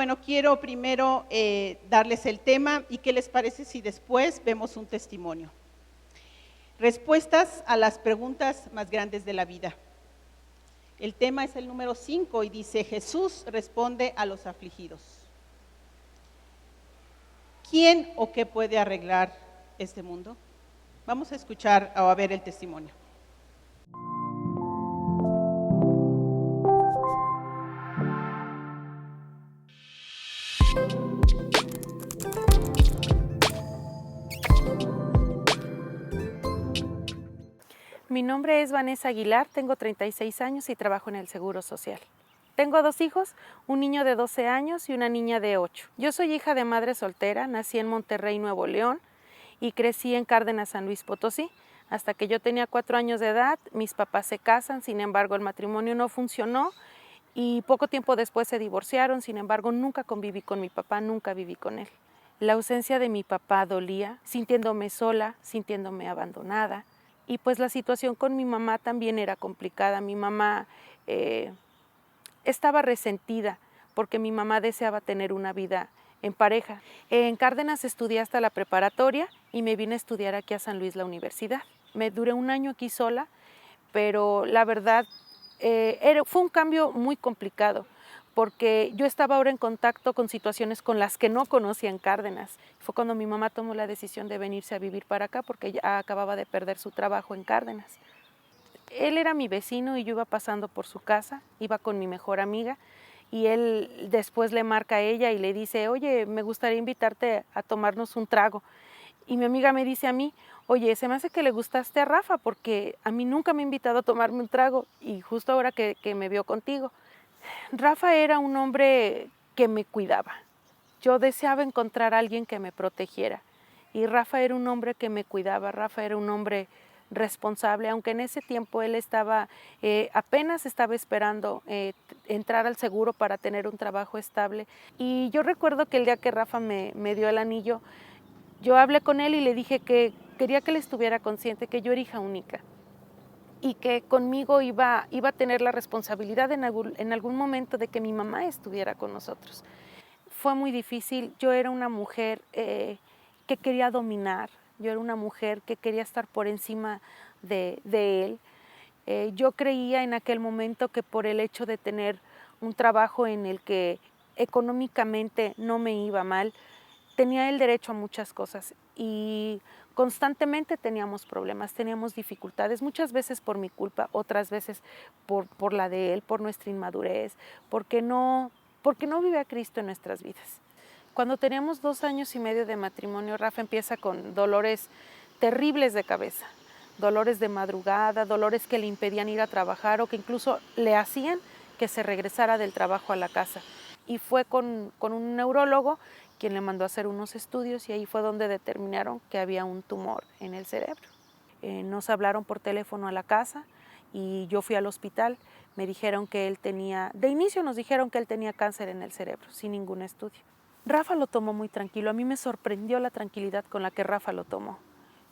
bueno, quiero primero darles el tema y qué les parece si después vemos un testimonio. Respuestas a las preguntas más grandes de la vida. El tema es el número 5 y dice: Jesús responde a los afligidos. ¿Quién o qué puede arreglar este mundo? Vamos a escuchar o a ver el testimonio. Mi nombre es Vanessa Aguilar, tengo 36 años y trabajo en el Seguro Social. Tengo 2 hijos, un niño de 12 años y una niña de 8. Yo soy hija de madre soltera, nací en Monterrey, Nuevo León y crecí en Cárdenas, San Luis Potosí. Hasta que yo tenía 4 años de edad, mis papás se casan, sin embargo el matrimonio no funcionó y poco tiempo después se divorciaron, sin embargo nunca conviví con mi papá, nunca viví con él. La ausencia de mi papá dolía, sintiéndome sola, sintiéndome abandonada. Y pues la situación con mi mamá también era complicada. Mi mamá estaba resentida porque mi mamá deseaba tener una vida en pareja. En Cárdenas estudié hasta la preparatoria y me vine a estudiar aquí a San Luis, la universidad. Me duré un año aquí sola, pero la verdad fue un cambio muy complicado porque yo estaba ahora en contacto con situaciones con las que no conocía en Cárdenas. Fue cuando mi mamá tomó la decisión de venirse a vivir para acá porque ella acababa de perder su trabajo en Cárdenas. Él era mi vecino y yo iba pasando por su casa, iba con mi mejor amiga y él después le marca a ella y le dice: oye, me gustaría invitarte a tomarnos un trago. Y mi amiga me dice a mí: oye, se me hace que le gustaste a Rafa porque a mí nunca me ha invitado a tomarme un trago y justo ahora que me vio contigo. Rafa era un hombre que me cuidaba. Yo deseaba encontrar a alguien que me protegiera y Rafa era un hombre que me cuidaba. Rafa era un hombre responsable, aunque en ese tiempo él apenas estaba esperando entrar al seguro para tener un trabajo estable. Y yo recuerdo que el día que Rafa me dio el anillo, yo hablé con él y le dije que quería que él estuviera consciente que yo era hija única y que conmigo iba a tener la responsabilidad en algún momento de que mi mamá estuviera con nosotros. Fue muy difícil. Yo era una mujer que quería dominar, yo era una mujer que quería estar por encima de él. Yo creía en aquel momento que por el hecho de tener un trabajo en el que económicamente no me iba mal, tenía el derecho a muchas cosas y constantemente teníamos problemas, teníamos dificultades, muchas veces por mi culpa, otras veces por la de él, por nuestra inmadurez, porque no vive a Cristo en nuestras vidas. Cuando teníamos 2 años y medio de matrimonio, Rafa empieza con dolores terribles de cabeza, dolores de madrugada, dolores que le impedían ir a trabajar o que incluso le hacían que se regresara del trabajo a la casa. Y fue con un neurólogo quien le mandó a hacer unos estudios y ahí fue donde determinaron que había un tumor en el cerebro. Nos hablaron por teléfono a la casa y yo fui al hospital. Me dijeron que él tenía, de inicio nos dijeron que él tenía cáncer en el cerebro, sin ningún estudio. Rafa lo tomó muy tranquilo. A mí me sorprendió la tranquilidad con la que Rafa lo tomó.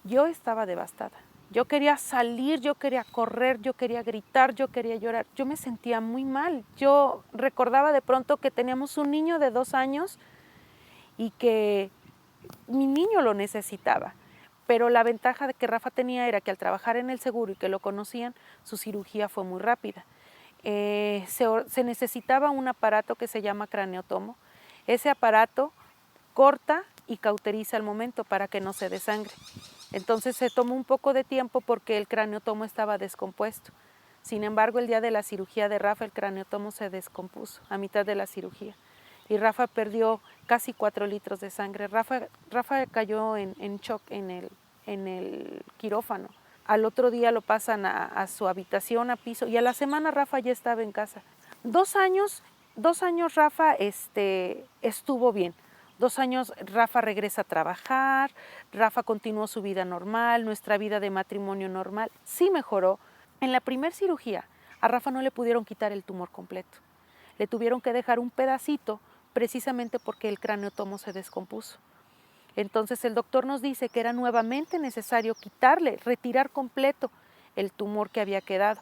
Yo estaba devastada. Yo quería salir, yo quería correr, yo quería gritar, yo quería llorar. Yo me sentía muy mal. Yo recordaba de pronto que teníamos un niño de 2 años y que mi niño lo necesitaba. Pero la ventaja de que Rafa tenía era que al trabajar en el seguro y que lo conocían, su cirugía fue muy rápida. Se necesitaba un aparato que se llama craneotomo. Ese aparato corta y cauteriza el momento para que no se desangre. Entonces se tomó un poco de tiempo porque el craneotomo estaba descompuesto. Sin embargo, el día de la cirugía de Rafa, el craneotomo se descompuso a mitad de la cirugía y Rafa perdió casi 4 litros de sangre. Rafa cayó en shock en el quirófano. Al otro día lo pasan a su habitación, a piso, y a la semana Rafa ya estaba en casa. 2 años Rafa estuvo bien. 2 años Rafa regresa a trabajar, Rafa continuó su vida normal, nuestra vida de matrimonio normal, sí mejoró. En la primera cirugía a Rafa no le pudieron quitar el tumor completo, le tuvieron que dejar un pedacito precisamente porque el craneotomo se descompuso. Entonces el doctor nos dice que era nuevamente necesario retirar completo el tumor que había quedado.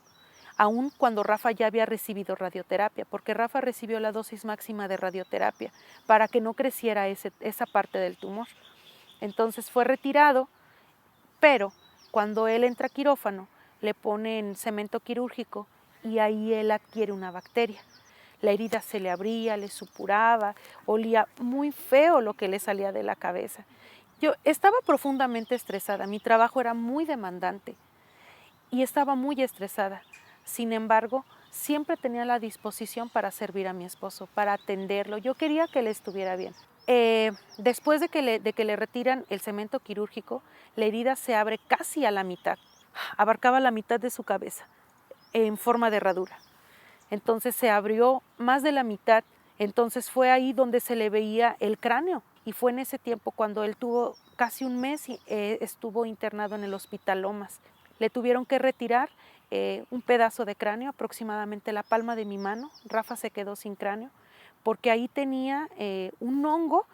aun cuando Rafa ya había recibido radioterapia, porque Rafa recibió la dosis máxima de radioterapia para que no creciera esa parte del tumor. Entonces fue retirado, pero cuando él entra a quirófano, le ponen cemento quirúrgico y ahí él adquiere una bacteria. La herida se le abría, le supuraba, olía muy feo lo que le salía de la cabeza. Yo estaba profundamente estresada, mi trabajo era muy demandante y estaba muy estresada. Sin embargo, siempre tenía la disposición para servir a mi esposo, para atenderlo. Yo quería que él estuviera bien. Después de que le retiran el cemento quirúrgico, la herida se abre casi a la mitad. Abarcaba la mitad de su cabeza en forma de herradura. Entonces se abrió más de la mitad. Entonces fue ahí donde se le veía el cráneo. Y fue en ese tiempo cuando él tuvo casi un mes y estuvo internado en el Hospital Lomas. Le tuvieron que retirar un pedazo de cráneo, aproximadamente la palma de mi mano. Rafa se quedó sin cráneo porque ahí tenía un hongo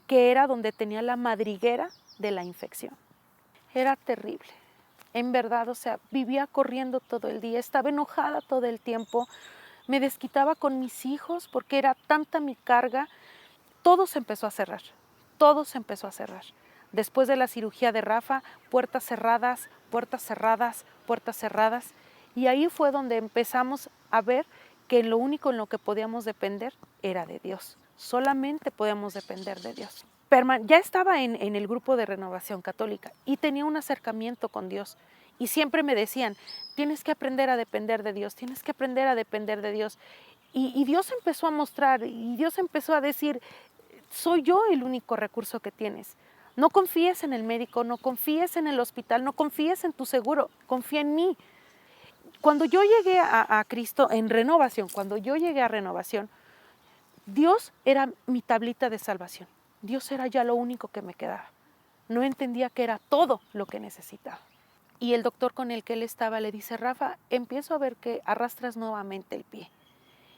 que era donde tenía la madriguera de la infección. Era terrible, en verdad, o sea, vivía corriendo todo el día, estaba enojada todo el tiempo, me desquitaba con mis hijos porque era tanta mi carga. Todo se empezó a cerrar, todo se empezó a cerrar. Después de la cirugía de Rafa, puertas cerradas, puertas cerradas, puertas cerradas. Y ahí fue donde empezamos a ver que lo único en lo que podíamos depender era de Dios. Solamente podíamos depender de Dios. Ya estaba en el grupo de Renovación Católica y tenía un acercamiento con Dios. Y siempre me decían, tienes que aprender a depender de Dios, tienes que aprender a depender de Dios. Y Dios empezó a mostrar, y Dios empezó a decir, soy yo el único recurso que tienes. No confíes en el médico, no confíes en el hospital, no confíes en tu seguro, confía en mí. Cuando yo llegué a Cristo en Renovación, cuando yo llegué a Renovación, Dios era mi tablita de salvación. Dios era ya lo único que me quedaba. No entendía que era todo lo que necesitaba. Y el doctor con el que él estaba le dice, Rafa, empiezo a ver que arrastras nuevamente el pie.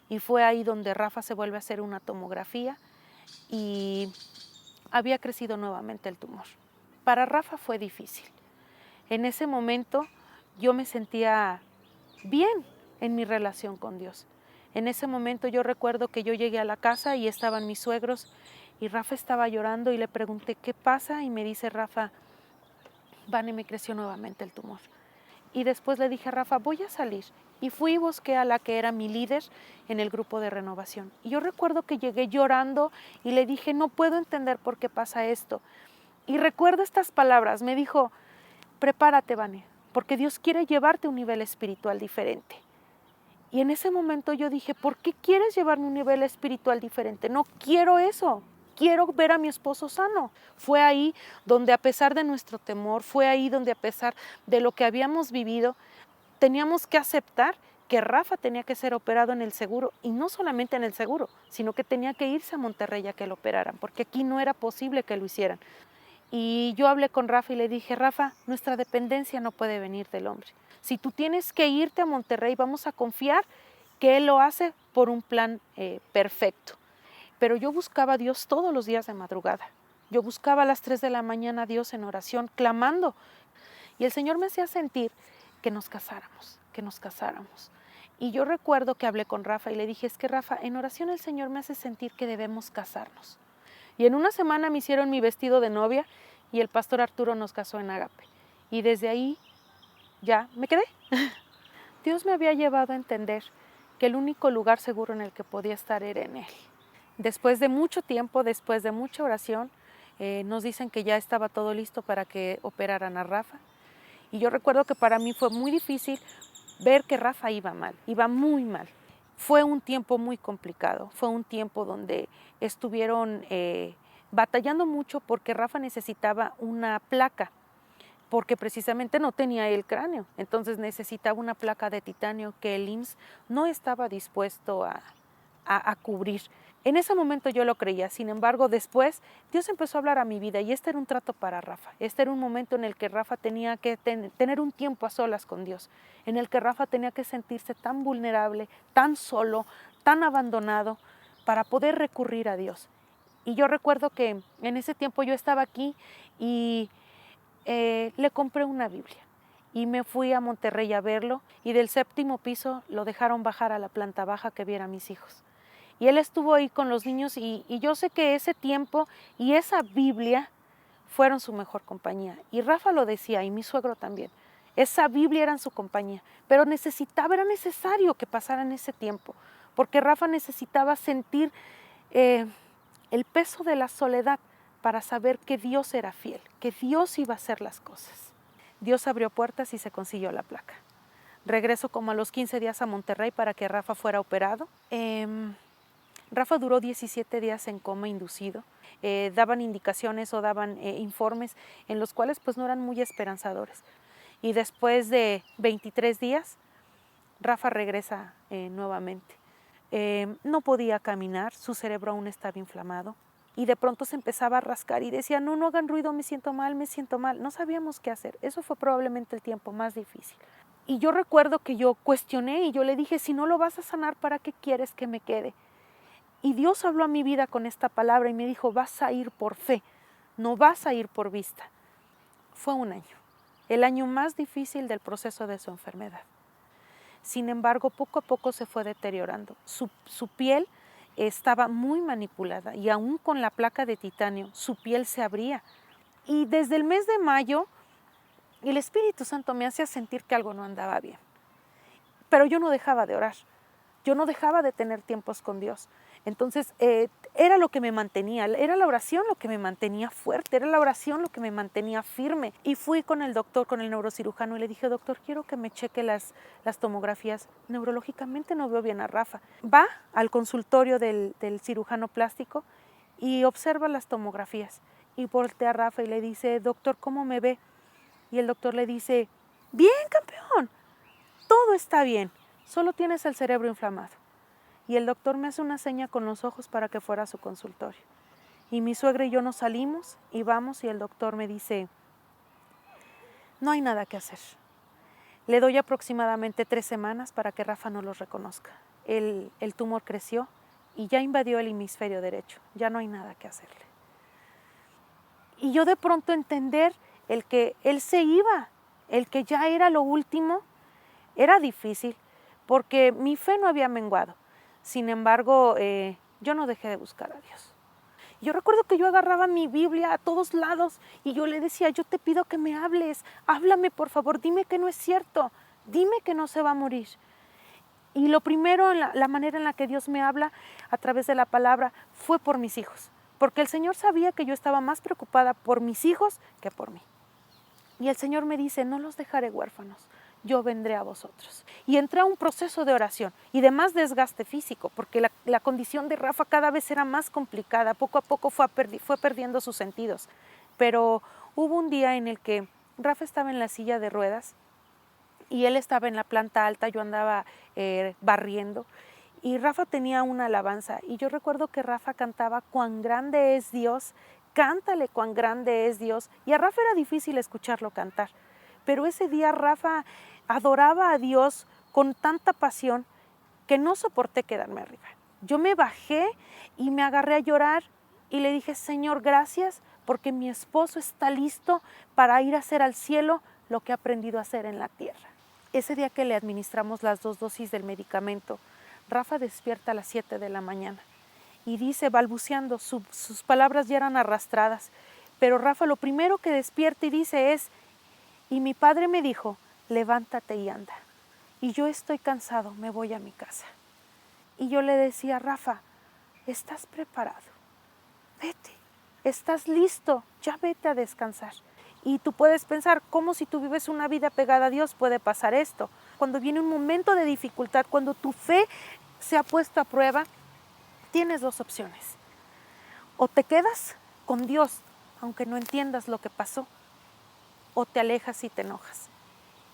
Y fue ahí donde Rafa se vuelve a hacer una tomografía y había crecido nuevamente el tumor. Para Rafa fue difícil. En ese momento yo me sentía bien en mi relación con Dios. En ese momento yo recuerdo que yo llegué a la casa y estaban mis suegros y Rafa estaba llorando y le pregunté, ¿qué pasa? Y me dice Rafa, Vane, me creció nuevamente el tumor. Y después le dije a Rafa, voy a salir. Y fui y busqué a la que era mi líder en el grupo de renovación. Y yo recuerdo que llegué llorando y le dije, no puedo entender por qué pasa esto. Y recuerdo estas palabras, me dijo, prepárate, Vane, porque Dios quiere llevarte a un nivel espiritual diferente. Y en ese momento yo dije, ¿por qué quieres llevarme a un nivel espiritual diferente? No quiero eso. Quiero ver a mi esposo sano. Fue ahí donde a pesar de nuestro temor, fue ahí donde a pesar de lo que habíamos vivido, teníamos que aceptar que Rafa tenía que ser operado en el seguro, y no solamente en el seguro, sino que tenía que irse a Monterrey a que lo operaran, porque aquí no era posible que lo hicieran. Y yo hablé con Rafa y le dije, Rafa, nuestra dependencia no puede venir del hombre. Si tú tienes que irte a Monterrey, vamos a confiar que Él lo hace por un plan perfecto. Pero yo buscaba a Dios todos los días de madrugada. Yo buscaba a las 3 de la mañana a Dios en oración, clamando. Y el Señor me hacía sentir que nos casáramos, que nos casáramos. Y yo recuerdo que hablé con Rafa y le dije, es que Rafa, en oración el Señor me hace sentir que debemos casarnos. Y en una semana me hicieron mi vestido de novia y el pastor Arturo nos casó en Agape. Y desde ahí ya me quedé. Dios me había llevado a entender que el único lugar seguro en el que podía estar era en Él. Después de mucho tiempo, después de mucha oración, nos dicen que ya estaba todo listo para que operaran a Rafa. Y yo recuerdo que para mí fue muy difícil ver que Rafa iba mal, iba muy mal. Fue un tiempo muy complicado, fue un tiempo donde estuvieron batallando mucho porque Rafa necesitaba una placa, porque precisamente no tenía el cráneo, entonces necesitaba una placa de titanio que el IMSS no estaba dispuesto a cubrir. En ese momento yo lo creía, sin embargo después Dios empezó a hablar a mi vida y este era un trato para Rafa. Este era un momento en el que Rafa tenía que tener un tiempo a solas con Dios, en el que Rafa tenía que sentirse tan vulnerable, tan solo, tan abandonado para poder recurrir a Dios. Y yo recuerdo que en ese tiempo yo estaba aquí y le compré una Biblia y me fui a Monterrey a verlo, y del 7º piso lo dejaron bajar a la planta baja que viera a mis hijos. Y él estuvo ahí con los niños y yo sé que ese tiempo y esa Biblia fueron su mejor compañía. Y Rafa lo decía, y mi suegro también. Esa Biblia era en su compañía, pero era necesario que pasaran ese tiempo, porque Rafa necesitaba sentir el peso de la soledad para saber que Dios era fiel, que Dios iba a hacer las cosas. Dios abrió puertas y se consiguió la placa. Regreso como a los 15 días a Monterrey para que Rafa fuera operado. Rafa duró 17 días en coma inducido. Daban indicaciones o daban informes en los cuales pues no eran muy esperanzadores. Y después de 23 días, Rafa regresa nuevamente. No podía caminar, su cerebro aún estaba inflamado. Y de pronto se empezaba a rascar y decía, no hagan ruido, me siento mal, me siento mal. No sabíamos qué hacer. Eso fue probablemente el tiempo más difícil. Y yo recuerdo que yo cuestioné y yo le dije, si no lo vas a sanar, ¿para qué quieres que me quede? Y Dios habló a mi vida con esta palabra y me dijo, vas a ir por fe, no vas a ir por vista. Fue un año, el año más difícil del proceso de su enfermedad. Sin embargo, poco a poco se fue deteriorando. Su piel estaba muy manipulada y aún con la placa de titanio, su piel se abría. Y desde el mes de mayo, el Espíritu Santo me hacía sentir que algo no andaba bien. Pero yo no dejaba de orar, yo no dejaba de tener tiempos con Dios. Entonces, era lo que me mantenía, era la oración lo que me mantenía fuerte, era la oración lo que me mantenía firme. Y fui con el doctor, con el neurocirujano, y le dije, doctor, quiero que me cheque las tomografías. Neurológicamente no veo bien a Rafa. Va al consultorio del cirujano plástico y observa las tomografías. Y voltea a Rafa y le dice, doctor, ¿cómo me ve? Y el doctor le dice, bien, campeón, todo está bien, solo tienes el cerebro inflamado. Y el doctor me hace una seña con los ojos para que fuera a su consultorio. Y mi suegra y yo nos salimos y vamos y el doctor me dice, no hay nada que hacer. Le doy aproximadamente 3 semanas para que Rafa no los reconozca. El tumor creció y ya invadió el hemisferio derecho, ya no hay nada que hacerle. Y yo de pronto entender el que él se iba, el que ya era lo último, era difícil porque mi fe no había menguado. Sin embargo, yo no dejé de buscar a Dios. Yo recuerdo que yo agarraba mi Biblia a todos lados y yo le decía, yo te pido que me hables, háblame por favor, dime que no es cierto, dime que no se va a morir. Y lo primero, la manera en la que Dios me habla a través de la palabra fue por mis hijos, porque el Señor sabía que yo estaba más preocupada por mis hijos que por mí. Y el Señor me dice, no los dejaré huérfanos, yo vendré a vosotros. Y entré a un proceso de oración y de más desgaste físico, porque la condición de Rafa cada vez era más complicada, poco a poco fue perdiendo sus sentidos. Pero hubo un día en el que Rafa estaba en la silla de ruedas y él estaba en la planta alta, yo andaba barriendo, y Rafa tenía una alabanza, y yo recuerdo que Rafa cantaba, cuán grande es Dios, cántale cuán grande es Dios, y a Rafa era difícil escucharlo cantar, pero ese día Rafa adoraba a Dios con tanta pasión que no soporté quedarme arriba. Yo me bajé y me agarré a llorar y le dije, Señor, gracias porque mi esposo está listo para ir a hacer al cielo lo que ha aprendido a hacer en la tierra. Ese día que le administramos las 2 dosis del medicamento, Rafa despierta a las 7 de la mañana y dice, balbuceando, sus palabras ya eran arrastradas, pero Rafa lo primero que despierta y dice es, y mi padre me dijo, levántate y anda. Y yo estoy cansado, me voy a mi casa. Y yo le decía, Rafa, ¿estás preparado? Vete, estás listo, ya vete a descansar. Y tú puedes pensar, ¿cómo si tú vives una vida pegada a Dios puede pasar esto? Cuando viene un momento de dificultad, cuando tu fe se ha puesto a prueba, tienes 2 opciones. O te quedas con Dios, aunque no entiendas lo que pasó, o te alejas y te enojas.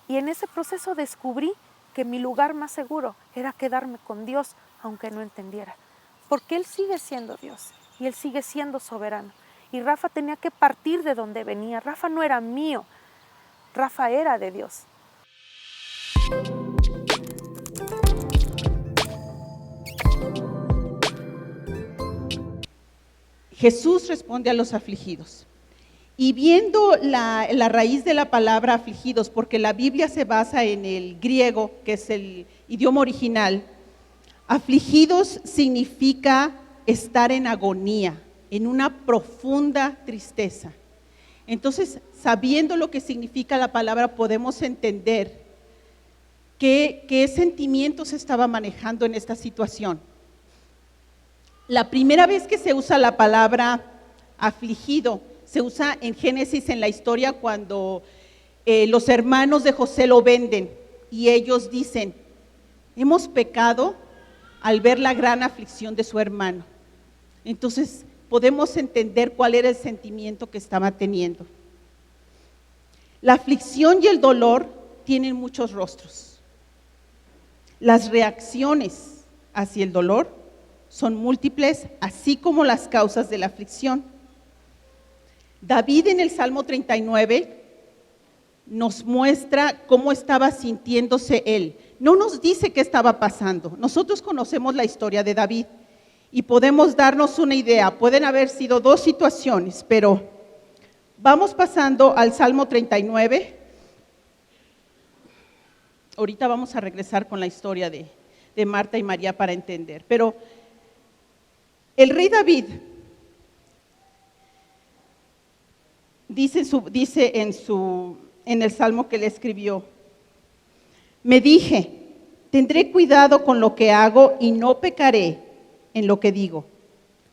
Y en ese proceso descubrí que mi lugar más seguro era quedarme con Dios, aunque no entendiera. Porque Él sigue siendo Dios y Él sigue siendo soberano. Y Rafa tenía que partir de donde venía. Rafa no era mío, Rafa era de Dios. Jesús responde a los afligidos. Y viendo la raíz de la palabra afligidos, porque la Biblia se basa en el griego, que es el idioma original, afligidos significa estar en agonía, en una profunda tristeza. Entonces, sabiendo lo que significa la palabra, podemos entender qué sentimientos estaba manejando en esta situación. La primera vez que se usa la palabra afligido, se usa en Génesis, en la historia, cuando los hermanos de José lo venden y ellos dicen: hemos pecado al ver la gran aflicción de su hermano. Entonces podemos entender cuál era el sentimiento que estaba teniendo. La aflicción y el dolor tienen muchos rostros. Las reacciones hacia el dolor son múltiples, así como las causas de la aflicción. David en el Salmo 39 nos muestra cómo estaba sintiéndose él. No nos dice qué estaba pasando. Nosotros conocemos la historia de David y podemos darnos una idea. Pueden haber sido dos situaciones, pero vamos pasando al Salmo 39. Ahorita vamos a regresar con la historia de Marta y María para entender. Pero el rey David dice en el Salmo que le escribió: me dije, tendré cuidado con lo que hago y no pecaré en lo que digo.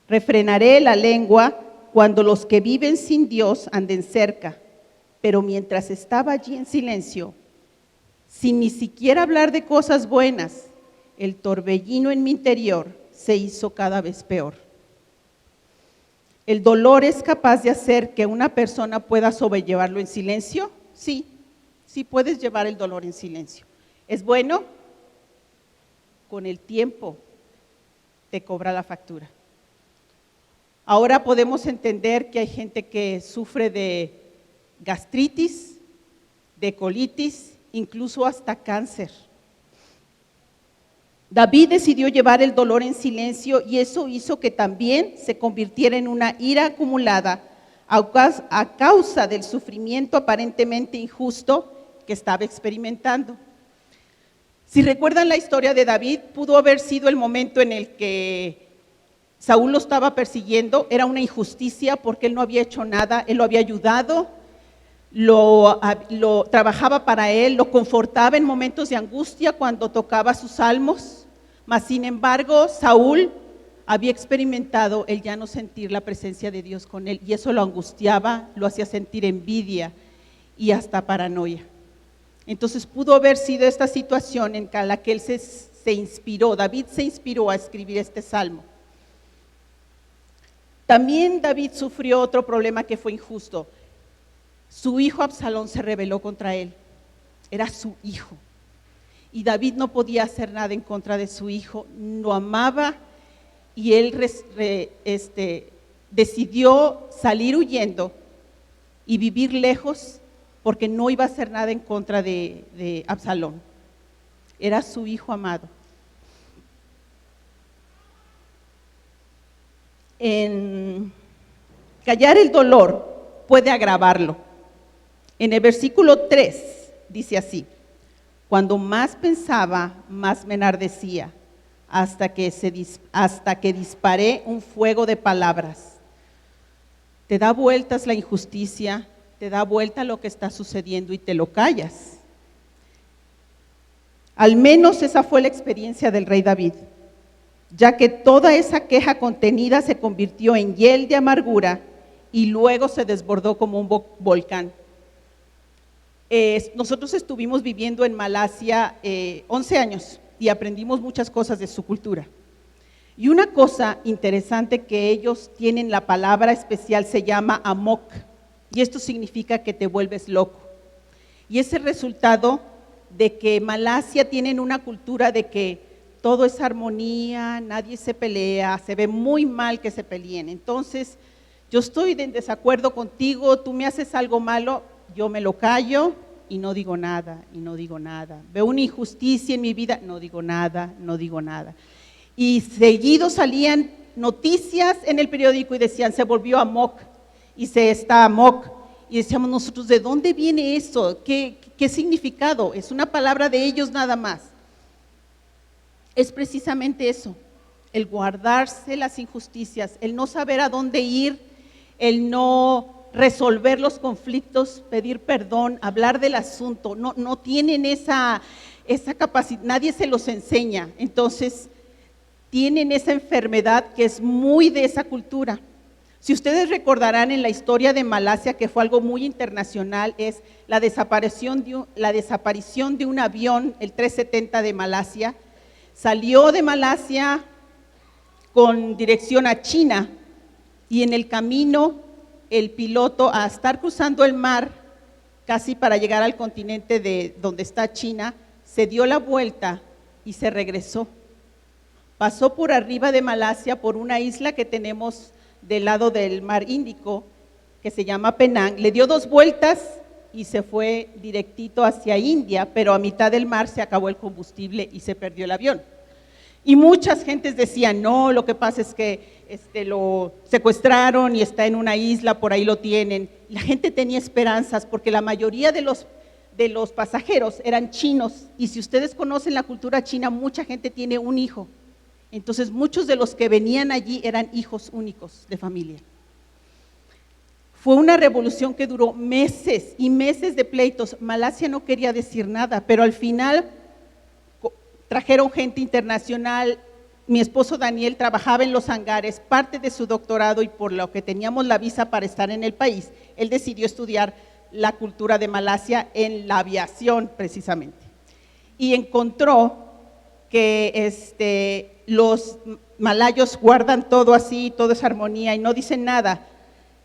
Refrenaré la lengua cuando los que viven sin Dios anden cerca. Pero mientras estaba allí en silencio, sin ni siquiera hablar de cosas buenas, el torbellino en mi interior se hizo cada vez peor. ¿El dolor es capaz de hacer que una persona pueda sobrellevarlo en silencio? Sí, sí puedes llevar el dolor en silencio. ¿Es bueno? Con el tiempo te cobra la factura. Ahora podemos entender que hay gente que sufre de gastritis, de colitis, incluso hasta cáncer. David decidió llevar el dolor en silencio y eso hizo que también se convirtiera en una ira acumulada a causa del sufrimiento aparentemente injusto que estaba experimentando. Si recuerdan la historia de David, pudo haber sido el momento en el que Saúl lo estaba persiguiendo. Era una injusticia porque él no había hecho nada, él lo había ayudado, lo trabajaba para él, lo confortaba en momentos de angustia cuando tocaba sus salmos. Mas sin embargo, Saúl había experimentado el ya no sentir la presencia de Dios con él y eso lo angustiaba, lo hacía sentir envidia y hasta paranoia. Entonces pudo haber sido esta situación en la que él se inspiró, David se inspiró a escribir este salmo. También David sufrió otro problema que fue injusto. Su hijo Absalón se rebeló contra él, era su hijo. Y David no podía hacer nada en contra de su hijo, lo amaba y él decidió salir huyendo y vivir lejos porque no iba a hacer nada en contra de Absalón. Era su hijo amado. Callar el dolor puede agravarlo. En el versículo 3 dice así: cuando más pensaba, más me enardecía, hasta que disparé un fuego de palabras. Te da vueltas la injusticia, te da vuelta lo que está sucediendo y te lo callas. Al menos esa fue la experiencia del rey David, ya que toda esa queja contenida se convirtió en hiel de amargura y luego se desbordó como un volcán. Nosotros estuvimos viviendo en Malasia 11 años y aprendimos muchas cosas de su cultura. Y una cosa interesante que ellos tienen, la palabra especial se llama amok, y esto significa que te vuelves loco. Y es el resultado de que Malasia tienen una cultura de que todo es armonía, nadie se pelea, se ve muy mal que se peleen. Entonces, yo estoy en desacuerdo contigo, tú me haces algo malo, yo me lo callo y no digo nada, y no digo nada. Veo una injusticia en mi vida, no digo nada, no digo nada. Y seguido salían noticias en el periódico y decían, se volvió amok, y se está amok. y decíamos nosotros, ¿de dónde viene eso? ¿Qué significado? ¿Es una palabra de ellos nada más? Es precisamente eso, el guardarse las injusticias, el no saber a dónde ir, el no resolver los conflictos, pedir perdón, hablar del asunto, no tienen esa capacidad, nadie se los enseña, entonces tienen esa enfermedad que es muy de esa cultura. Si ustedes recordarán en la historia de Malasia, que fue algo muy internacional, es la desaparición de un avión, el 370 de Malasia, salió de Malasia con dirección a China y en el camino el piloto, a estar cruzando el mar casi para llegar al continente de donde está China, se dio la vuelta y se regresó. Pasó por arriba de Malasia, por una isla que tenemos del lado del mar Índico, que se llama Penang, le dio 2 vueltas y se fue directito hacia India, pero a mitad del mar se acabó el combustible y se perdió el avión. Y muchas gentes decían, no, lo que pasa es que lo secuestraron y está en una isla, por ahí lo tienen. La gente tenía esperanzas porque la mayoría de los pasajeros eran chinos, y si ustedes conocen la cultura china, mucha gente tiene un hijo. Entonces muchos de los que venían allí eran hijos únicos de familia. Fue una revolución que duró meses y meses de pleitos. Malasia no quería decir nada, pero al final trajeron gente internacional. Mi esposo Daniel trabajaba en los hangares, parte de su doctorado, y por lo que teníamos la visa para estar en el país, él decidió estudiar la cultura de Malasia en la aviación precisamente. Y encontró que los malayos guardan todo así, todo es armonía y no dicen nada,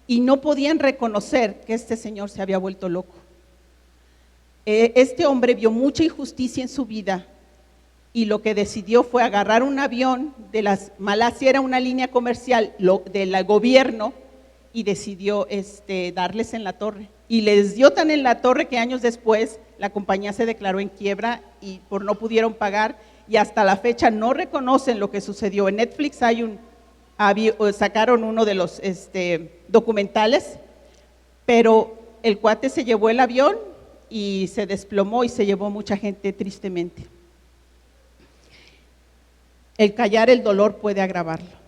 y no podían reconocer que este señor se había vuelto loco. Este hombre vio mucha injusticia en su vida y lo que decidió fue agarrar un avión Malasia era una línea comercial del gobierno, y decidió darles en la torre, y les dio tan en la torre que años después la compañía se declaró en quiebra y no pudieron pagar, y hasta la fecha no reconocen lo que sucedió. En Netflix sacaron uno de los documentales, pero el cuate se llevó el avión y se desplomó y se llevó mucha gente tristemente. El callar el dolor puede agravarlo,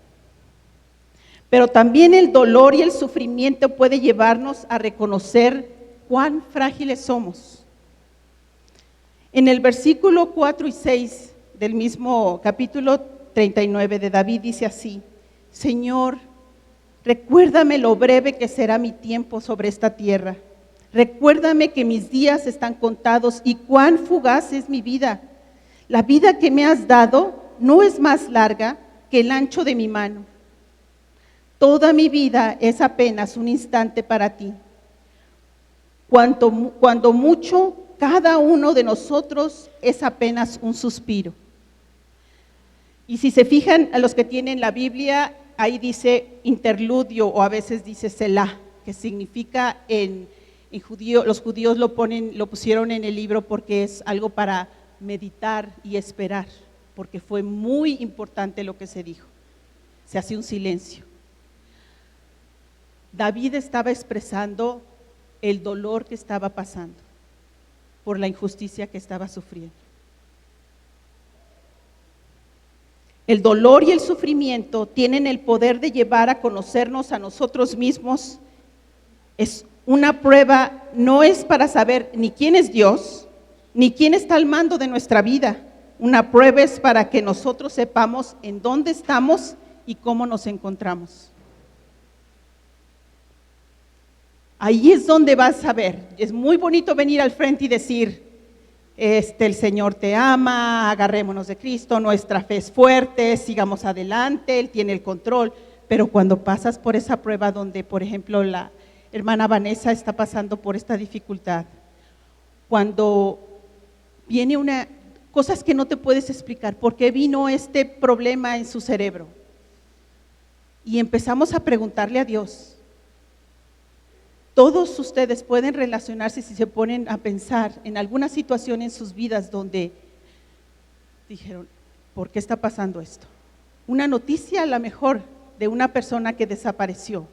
pero también el dolor y el sufrimiento puede llevarnos a reconocer cuán frágiles somos. En el versículo 4 y 6 del mismo capítulo 39 de David dice así: Señor, recuérdame lo breve que será mi tiempo sobre esta tierra. Recuérdame que mis días están contados y cuán fugaz es mi vida. La vida que me has dado no es más larga que el ancho de mi mano. Toda mi vida es apenas un instante para ti. Cuando mucho, cada uno de nosotros es apenas un suspiro. Y si se fijan a los que tienen la Biblia, ahí dice interludio o a veces dice Selah, que significa en judío, los judíos lo pusieron en el libro porque es algo para meditar y esperar, porque fue muy importante lo que se dijo. Se hace un silencio. David estaba expresando el dolor que estaba pasando por la injusticia que estaba sufriendo. El dolor y el sufrimiento tienen el poder de llevar a conocernos a nosotros mismos. Es una prueba, no es para saber ni quién es Dios, ni quién está al mando de nuestra vida. Una prueba es para que nosotros sepamos en dónde estamos y cómo nos encontramos. Ahí es donde vas a ver. Es muy bonito venir al frente y decir, el Señor te ama, agarrémonos de Cristo, nuestra fe es fuerte, sigamos adelante, Él tiene el control. Pero cuando pasas por esa prueba donde, por ejemplo, la hermana Vanessa está pasando por esta dificultad, cuando viene cosas que no te puedes explicar, ¿por qué vino este problema en su cerebro? Y empezamos a preguntarle a Dios. Todos ustedes pueden relacionarse si se ponen a pensar en alguna situación en sus vidas donde dijeron, ¿por qué está pasando esto? Una noticia a lo mejor de una persona que desapareció.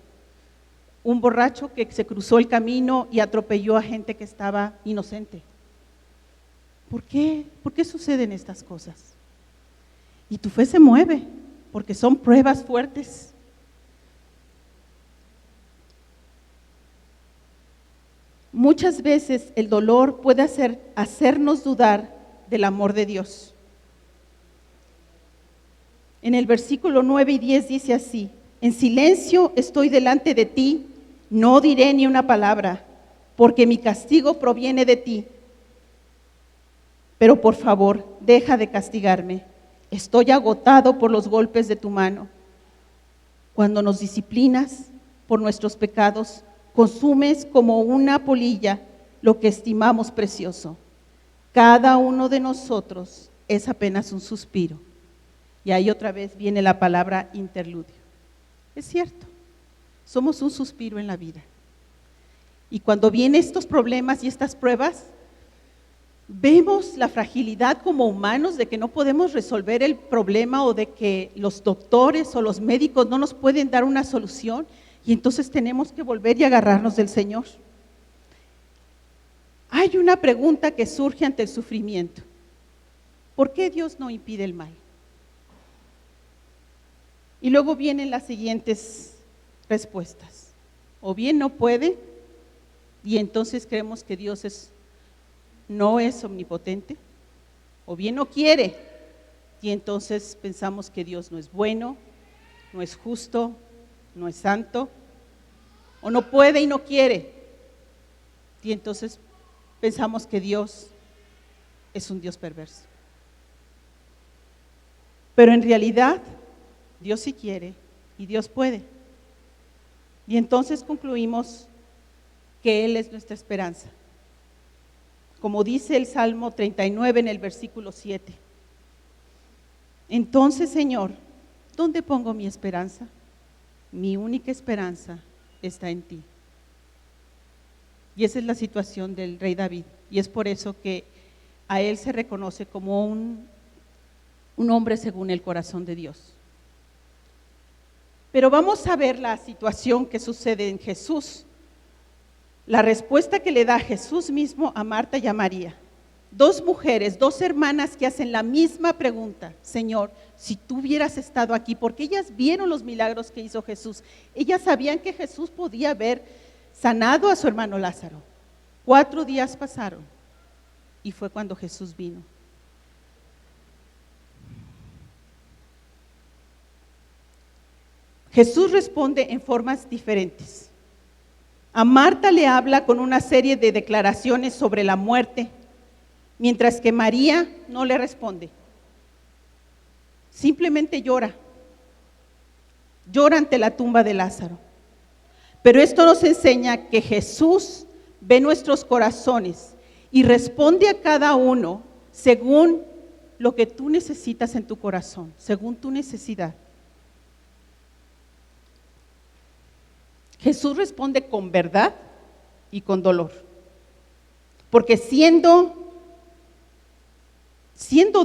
un borracho que se cruzó el camino y atropelló a gente que estaba inocente. ¿Por qué? ¿Por qué suceden estas cosas? Y tu fe se mueve, porque son pruebas fuertes. Muchas veces el dolor puede hacernos dudar del amor de Dios. En el versículo 9 y 10 dice así: en silencio estoy delante de ti, no diré ni una palabra, porque mi castigo proviene de ti. Pero por favor, deja de castigarme. Estoy agotado por los golpes de tu mano. Cuando nos disciplinas por nuestros pecados, consumes como una polilla lo que estimamos precioso. Cada uno de nosotros es apenas un suspiro. Y ahí otra vez viene la palabra interludio. Es cierto, somos un suspiro en la vida. Y cuando vienen estos problemas y estas pruebas, vemos la fragilidad como humanos de que no podemos resolver el problema o de que los doctores o los médicos no nos pueden dar una solución y entonces tenemos que volver y agarrarnos del Señor. Hay una pregunta que surge ante el sufrimiento: ¿por qué Dios no impide el mal? Y luego vienen las siguientes respuestas: o bien no puede, y entonces creemos que Dios no es omnipotente, o bien no quiere, y entonces pensamos que Dios no es bueno, no es justo, no es santo, o no puede y no quiere, y entonces pensamos que Dios es un Dios perverso. Pero en realidad, Dios sí quiere y Dios puede. Y entonces concluimos que Él es nuestra esperanza. Como dice el Salmo 39 en el versículo 7. Entonces, Señor, ¿dónde pongo mi esperanza? Mi única esperanza está en ti. Y esa es la situación del rey David. Y es por eso que a él se reconoce como un hombre según el corazón de Dios. Pero vamos a ver la situación que sucede en Jesús. La respuesta que le da Jesús mismo a Marta y a María. Dos mujeres, dos hermanas que hacen la misma pregunta: Señor, si tú hubieras estado aquí, porque ellas vieron los milagros que hizo Jesús. Ellas sabían que Jesús podía haber sanado a su hermano Lázaro. 4 días pasaron y fue cuando Jesús vino. Jesús responde en formas diferentes. A Marta le habla con una serie de declaraciones sobre la muerte, mientras que María no le responde. Simplemente llora ante la tumba de Lázaro. Pero esto nos enseña que Jesús ve nuestros corazones y responde a cada uno según lo que tú necesitas en tu corazón, según tu necesidad. Jesús responde con verdad y con dolor, porque siendo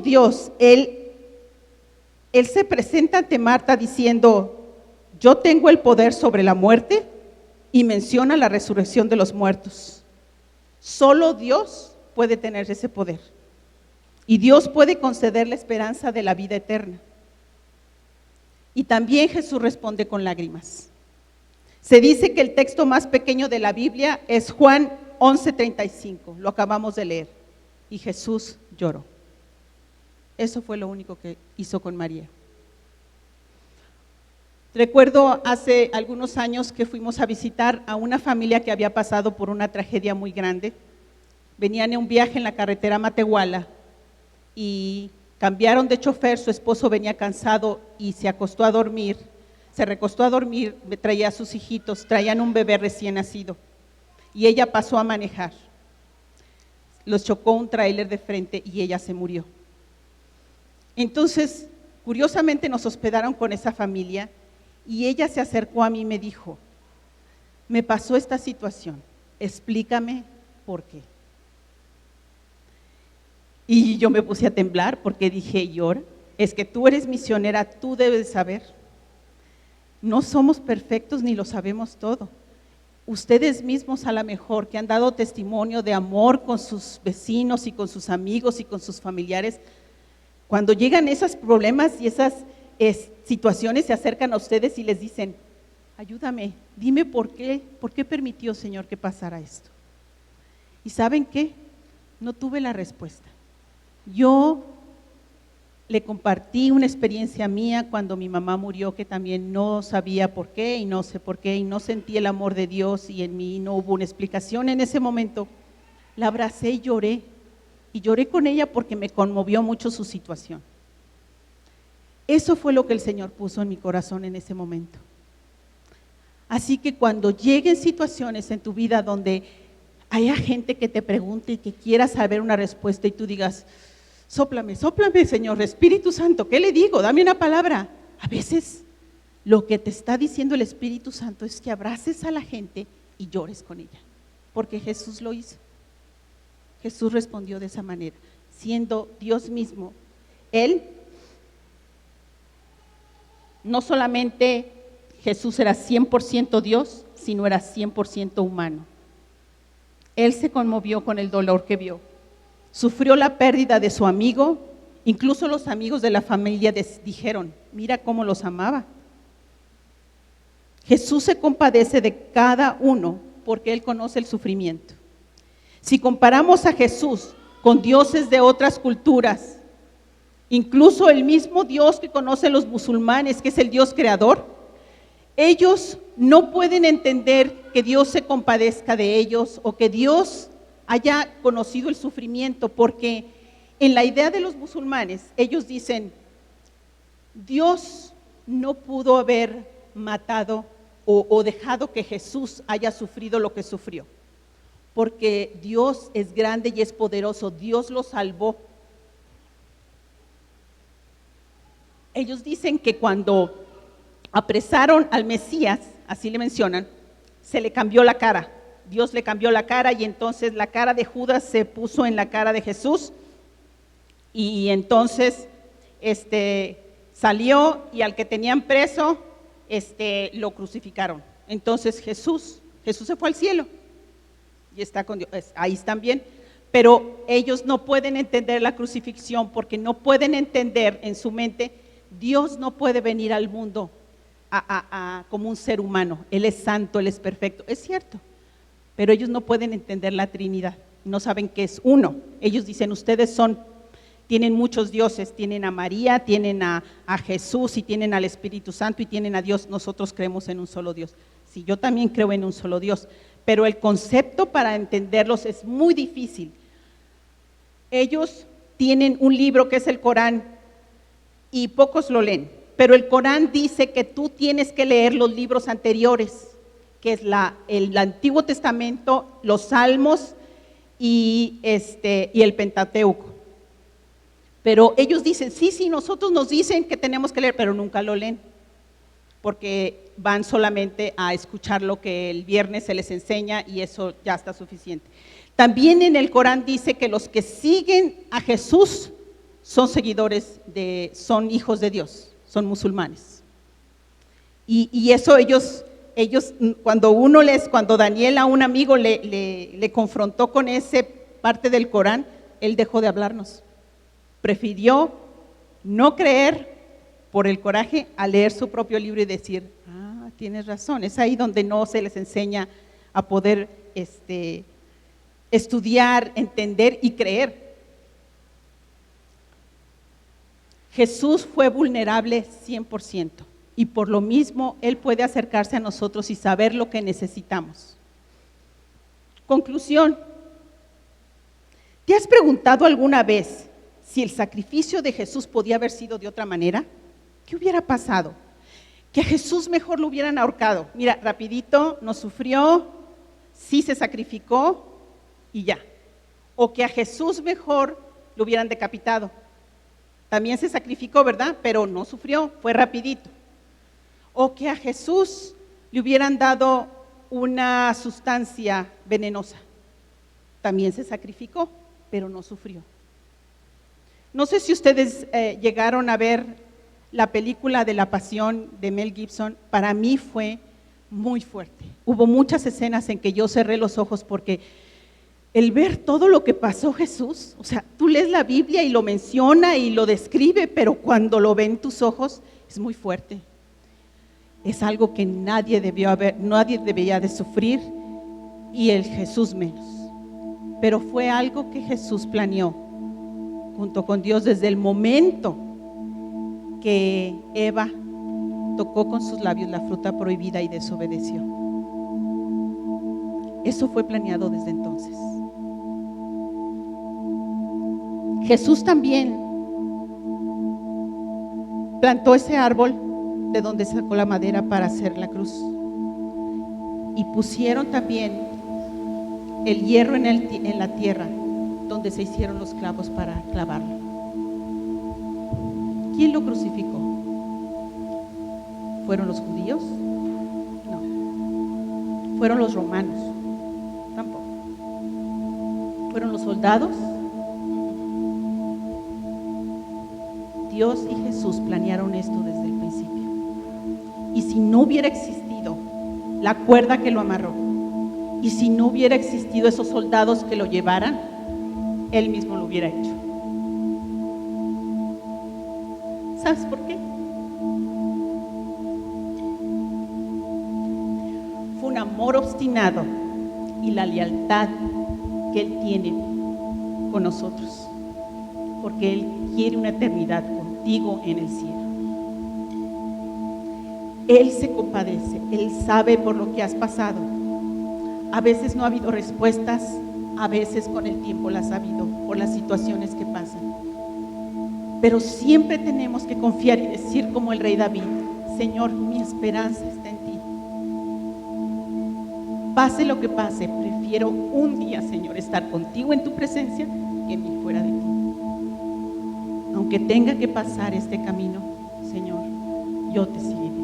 Dios, Él se presenta ante Marta diciendo: yo tengo el poder sobre la muerte, y menciona la resurrección de los muertos. Solo Dios puede tener ese poder, y Dios puede conceder la esperanza de la vida eterna. Y también Jesús responde con lágrimas. Se dice que el texto más pequeño de la Biblia es Juan 11:35, lo acabamos de leer, y Jesús lloró. Eso fue lo único que hizo con María. Recuerdo hace algunos años que fuimos a visitar a una familia que había pasado por una tragedia muy grande. Venían en un viaje en la carretera Matehuala y cambiaron de chofer. Su esposo venía cansado y se recostó a dormir, traía a sus hijitos, traían un bebé recién nacido y ella pasó a manejar. Los chocó un tráiler de frente y ella se murió. Entonces, curiosamente nos hospedaron con esa familia y ella se acercó a mí y me dijo: me pasó esta situación, explícame por qué. Y yo me puse a temblar porque dije: Yor, es que tú eres misionera, tú debes saber. No somos perfectos ni lo sabemos todo. ustedes mismos a lo mejor que han dado testimonio de amor con sus vecinos y con sus amigos y con sus familiares, cuando llegan esos problemas y esas situaciones se acercan a ustedes y les dicen, ayúdame, dime por qué permitió, Señor, que pasara esto. ¿Y saben qué? No tuve la respuesta. Yo le compartí una experiencia mía cuando mi mamá murió, que también no sabía por qué y no sé por qué y no sentí el amor de Dios y en mí no hubo una explicación en ese momento. La abracé y lloré con ella porque me conmovió mucho su situación. Eso fue lo que el Señor puso en mi corazón en ese momento. Así que cuando lleguen situaciones en tu vida donde haya gente que te pregunte y que quiera saber una respuesta y tú digas, sóplame, Señor, Espíritu Santo, ¿qué le digo? Dame una palabra. A veces lo que te está diciendo el Espíritu Santo es que abraces a la gente y llores con ella, porque Jesús lo hizo. Jesús respondió de esa manera, siendo Dios mismo. Él, no solamente Jesús era 100% Dios, sino era 100% humano. Él se conmovió con el dolor que vio. Sufrió la pérdida de su amigo, incluso los amigos de la familia dijeron, mira cómo los amaba. Jesús se compadece de cada uno porque Él conoce el sufrimiento. Si comparamos a Jesús con dioses de otras culturas, incluso el mismo Dios que conocen los musulmanes, que es el Dios creador, ellos no pueden entender que Dios se compadezca de ellos o que Dios haya conocido el sufrimiento, porque en la idea de los musulmanes, ellos dicen, Dios no pudo haber matado o dejado que Jesús haya sufrido lo que sufrió, porque Dios es grande y es poderoso, Dios lo salvó. Ellos dicen que cuando apresaron al Mesías, así le mencionan, se le cambió la cara. Dios le cambió la cara y entonces la cara de Judas se puso en la cara de Jesús y entonces salió y al que tenían preso lo crucificaron. Entonces Jesús se fue al cielo y está con Dios, ahí están bien, pero ellos no pueden entender la crucifixión porque no pueden entender en su mente, Dios no puede venir al mundo como un ser humano, Él es santo, Él es perfecto, es cierto. Pero ellos no pueden entender la Trinidad, no saben que es uno. Ellos dicen, ustedes tienen muchos dioses, tienen a María, tienen a Jesús y tienen al Espíritu Santo y tienen a Dios, nosotros creemos en un solo Dios. Sí, yo también creo en un solo Dios, pero el concepto para entenderlos es muy difícil. Ellos tienen un libro que es el Corán y pocos lo leen, pero el Corán dice que tú tienes que leer los libros anteriores, que es el Antiguo Testamento, los Salmos y el Pentateuco. Pero ellos dicen, sí, nosotros nos dicen que tenemos que leer, pero nunca lo leen, porque van solamente a escuchar lo que el viernes se les enseña y eso ya está suficiente. También en el Corán dice que los que siguen a Jesús son son hijos de Dios, son musulmanes. Y eso ellos cuando Daniel a un amigo le confrontó con esa parte del Corán, él dejó de hablarnos. Prefirió no creer por el coraje a leer su propio libro y decir, tienes razón. Es ahí donde no se les enseña a poder estudiar, entender y creer. Jesús fue vulnerable 100%. Y por lo mismo, Él puede acercarse a nosotros y saber lo que necesitamos. Conclusión. ¿Te has preguntado alguna vez si el sacrificio de Jesús podía haber sido de otra manera? ¿Qué hubiera pasado? Que a Jesús mejor lo hubieran ahorcado. Mira, rapidito, no sufrió, sí se sacrificó y ya. O que a Jesús mejor lo hubieran decapitado. También se sacrificó, ¿verdad? Pero no sufrió, fue rapidito. O que a Jesús le hubieran dado una sustancia venenosa. También se sacrificó, pero no sufrió. No sé si ustedes llegaron a ver la película de La Pasión de Mel Gibson. Para mí fue muy fuerte. Hubo muchas escenas en que yo cerré los ojos porque el ver todo lo que pasó Jesús, o sea, tú lees la Biblia y lo menciona y lo describe, pero cuando lo ven tus ojos es muy fuerte. Es algo que nadie debía de sufrir, y el Jesús menos. Pero fue algo que Jesús planeó junto con Dios desde el momento que Eva tocó con sus labios la fruta prohibida y desobedeció. Eso fue planeado desde entonces. Jesús también plantó ese árbol de donde sacó la madera para hacer la cruz, y pusieron también el hierro en la tierra donde se hicieron los clavos para clavarlo. ¿Quién lo crucificó? ¿Fueron los judíos? No. ¿Fueron los romanos? Tampoco. ¿Fueron los soldados? Dios y Jesús planearon esto desde el principio. Y si no hubiera existido la cuerda que lo amarró, y si no hubiera existido esos soldados que lo llevaran, Él mismo lo hubiera hecho. ¿Sabes por qué? Fue un amor obstinado y la lealtad que Él tiene con nosotros, porque Él quiere una eternidad contigo en el cielo. Él se compadece, Él sabe por lo que has pasado. A veces no ha habido respuestas, a veces con el tiempo las ha habido por las situaciones que pasan. Pero siempre tenemos que confiar y decir como el rey David: Señor, mi esperanza está en ti. Pase lo que pase, prefiero un día, Señor, estar contigo en tu presencia que mil fuera de ti. Aunque tenga que pasar este camino, Señor, yo te seguiré.